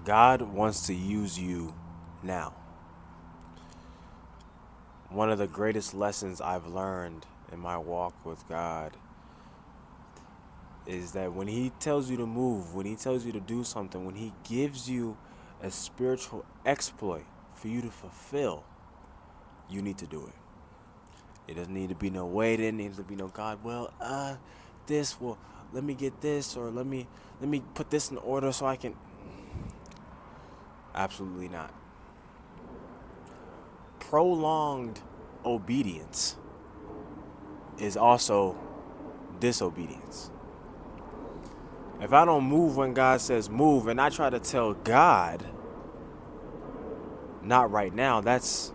God wants to use you now. One of the greatest lessons I've learned in my walk with God is that when He tells you to move, when He tells you to do something, when He gives you a spiritual exploit for you to fulfill, you need to do it. It doesn't need to be no waiting. It needs to be no God. Well, this. Well, let me get this, or let me put this in order so I can. Absolutely not. Prolonged obedience is also disobedience. If I don't move when God says move, and I try to tell God, not right now, that's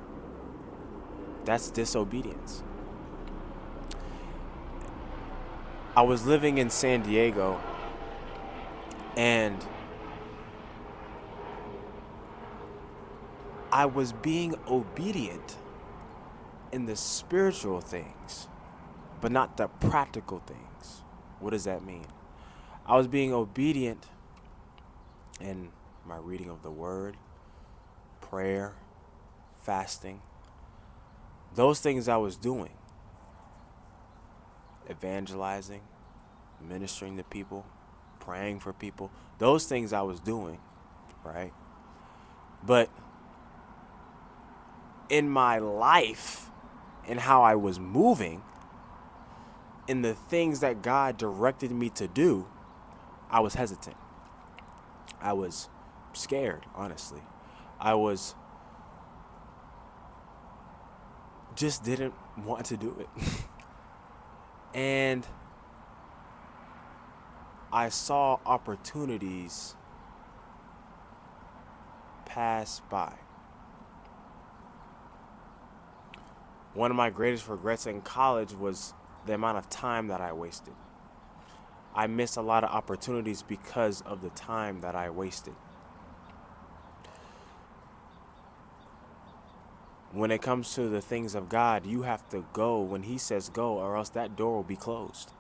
disobedience. I was living in San Diego, and I was being obedient in the spiritual things, but not the practical things. What does that mean? I was being obedient in my reading of the word, prayer, fasting. Those things I was doing, evangelizing, ministering to people, praying for people. Those things I was doing, right? But in my life and how I was moving, in the things that God directed me to do, I was hesitant. I was scared, honestly. I was just didn't want to do it. And I saw opportunities pass by. One of my greatest regrets in college was the amount of time that I wasted. I missed a lot of opportunities because of the time that I wasted. When it comes to the things of God, you have to go when He says go, or else that door will be closed.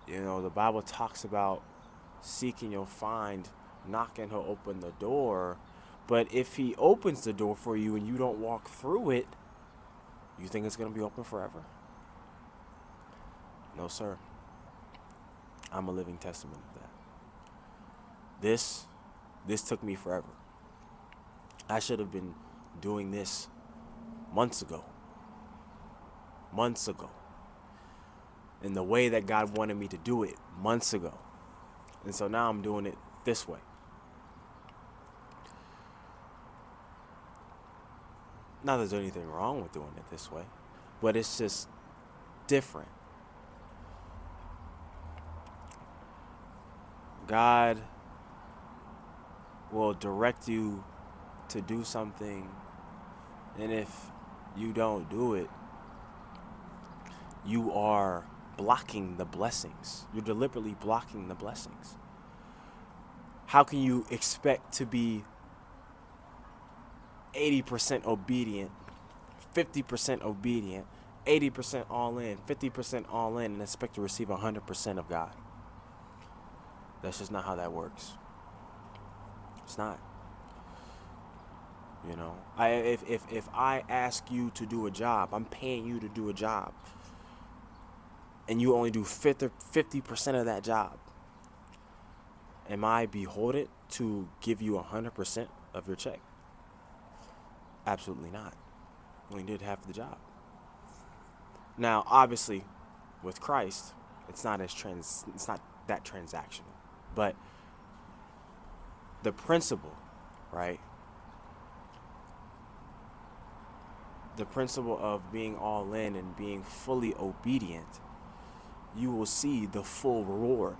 You know, the Bible talks about seeking you'll find, knocking He'll open the door. But if He opens the door for you and you don't walk through it, you think it's going to be open forever? No, sir. I'm a living testament of that. This took me forever. I should have been doing this months ago. Months ago. In the way that God wanted me to do it months ago. And so now I'm doing it this way. Not that there's anything wrong with doing it this way, but it's just different. God will direct you to do something, and if you don't do it, you are blocking the blessings. You're deliberately blocking the blessings. How can you expect to be 80% obedient, 50% obedient, 80% all in, 50% all in, and expect to receive 100% of God? That's just not how that works. It's not. You know, if I ask you to do a job, I'm paying you to do a job, and you only do 50% of that job, am I beholden to give you 100% of your check? Absolutely not. You only did half the job. Now, obviously, with Christ, it's not that transactional. But the principle, right? The principle of being all in and being fully obedient, you will see the full reward.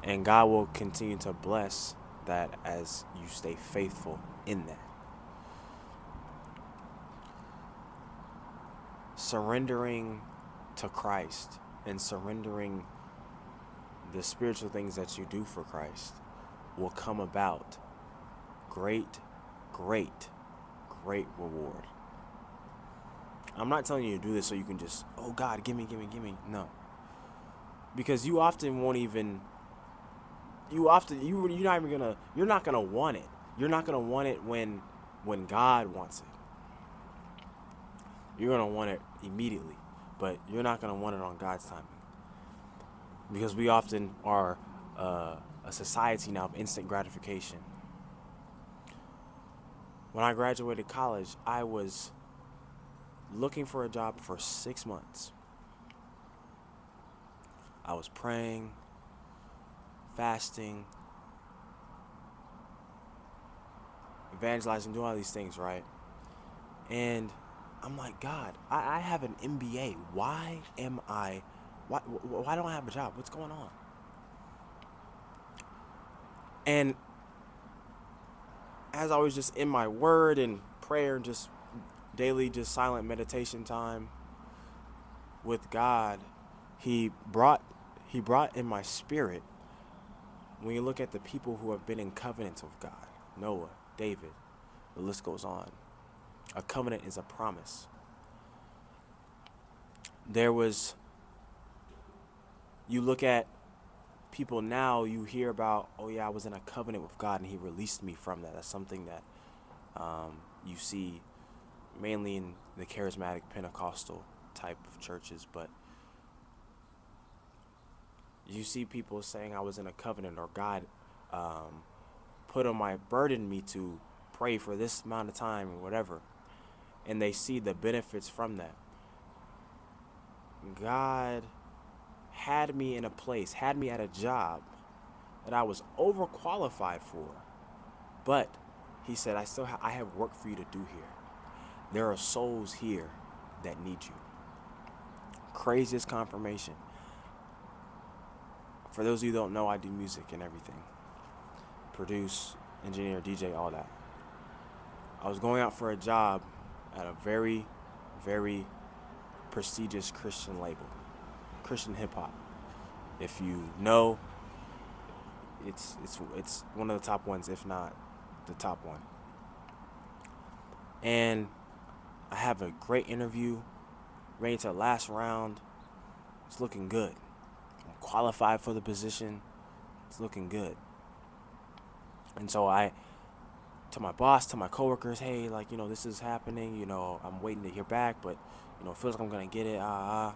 And God will continue to bless that as you stay faithful in that. Surrendering to Christ and surrendering the spiritual things that you do for Christ will come about great, great, great reward. I'm not telling you to do this so you can just, oh God, give me. No. because you're not gonna want it. You're not gonna want it when God wants it. You're gonna want it immediately, but you're not gonna want it on God's timing, because we often are a society now of instant gratification. When I graduated college, I was looking for a job for 6 months. I was praying, fasting, evangelizing, doing all these things, right? And I'm like, God, I have an MBA. Why don't I have a job? What's going on? And as I was just in my word and prayer and just daily, just silent meditation time with God, he brought in my spirit, when you look at the people who have been in covenants with God, Noah, David, the list goes on. A covenant is a promise. You look at people now, you hear about, oh yeah, I was in a covenant with God and he released me from that. That's something that you see mainly in the charismatic Pentecostal type of churches, but you see people saying I was in a covenant, or God burdened me to pray for this amount of time or whatever, and they see the benefits from that. God had me in a place, had me at a job that I was overqualified for, but he said, I have work for you to do here. There are souls here that need you. Craziest confirmation. For those of you who don't know, I do music and everything. Produce, engineer, DJ, all that. I was going out for a job at a very, very prestigious Christian label. Christian hip hop. If you know, it's one of the top ones, if not the top one. And I have a great interview, ready to the last round. It's looking good. I'm qualified for the position. It's looking good. And so I, to my boss, to my coworkers, hey, like, this is happening. I'm waiting to hear back, but, it feels like I'm going to get it. I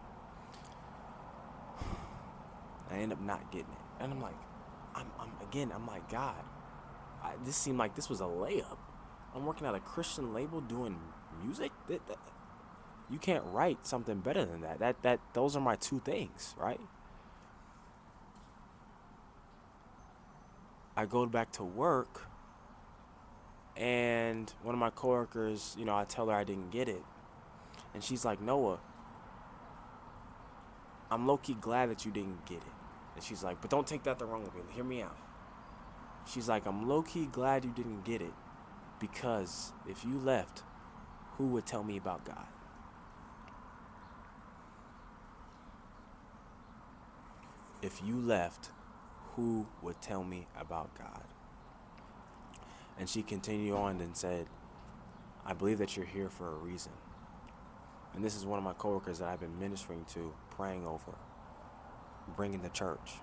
end up not getting it. And I'm like, I'm like, God, this seemed like this was a layup. I'm working at a Christian label doing music. You can't write something better than that. Those are my two things, right? I go back to work, and one of my coworkers, I tell her I didn't get it, and she's like, Noah, I'm low-key glad that you didn't get it. And she's like, but don't take that the wrong way. Hear me out. She's like, I'm low-key glad you didn't get it, because if you left, who would tell me about God? If you left, who would tell me about God? And she continued on and said, I believe that you're here for a reason. And this is one of my coworkers that I've been ministering to, praying over, bringing the church.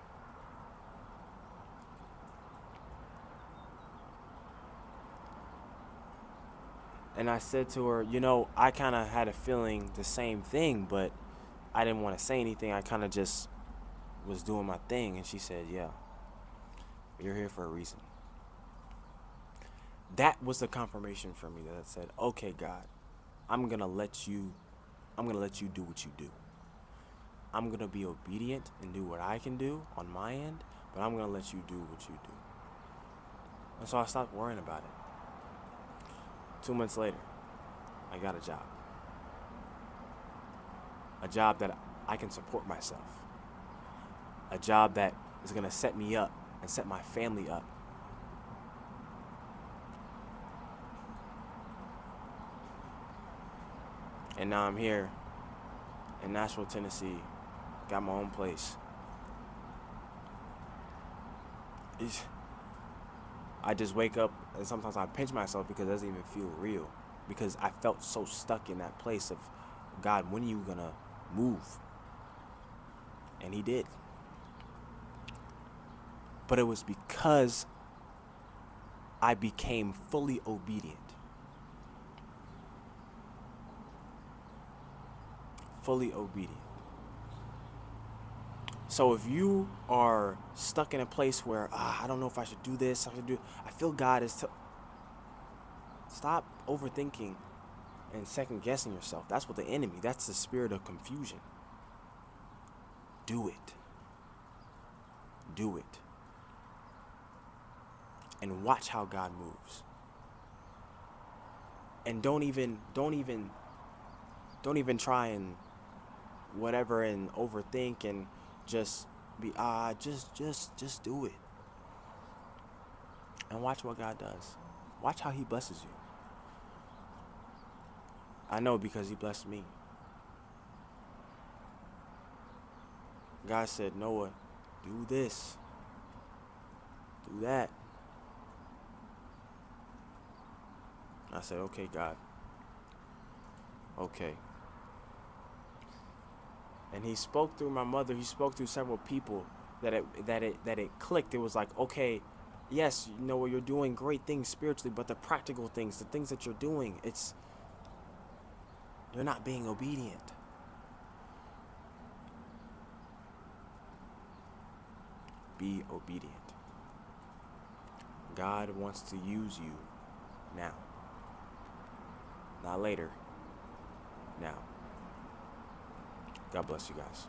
And I said to her, I kind of had a feeling the same thing, but I didn't want to say anything. I kind of just was doing my thing. And she said, yeah, you're here for a reason. That was the confirmation for me that said, okay, God, I'm going to let you do what you do. I'm going to be obedient and do what I can do on my end, but I'm going to let you do what you do. And so I stopped worrying about it. 2 months later, I got a job. A job that I can support myself. A job that is going to set me up and set my family up. And now I'm here in Nashville, Tennessee. Got my own place. I just wake up and sometimes I pinch myself because it doesn't even feel real. Because I felt so stuck in that place of, God, when are you going to move? And he did. But it was because I became fully obedient. Fully obedient. So if you are stuck in a place where I don't know if I should do this, I feel God is stop overthinking and second guessing yourself. That's what the enemy, that's the spirit of confusion. Do it. Do it. And watch how God moves. And don't even try and whatever and overthink and just be just do it. And watch what God does. Watch how he blesses you. I know because he blessed me. God said, Noah, do this. Do that. I said, okay, God. Okay. And he spoke through my mother. He spoke through several people that it clicked. It was like, okay, yes, you know, you're doing great things spiritually, but the practical things, the things that you're doing, you're not being obedient. Be obedient. God wants to use you now. Not later. Now. God bless you guys.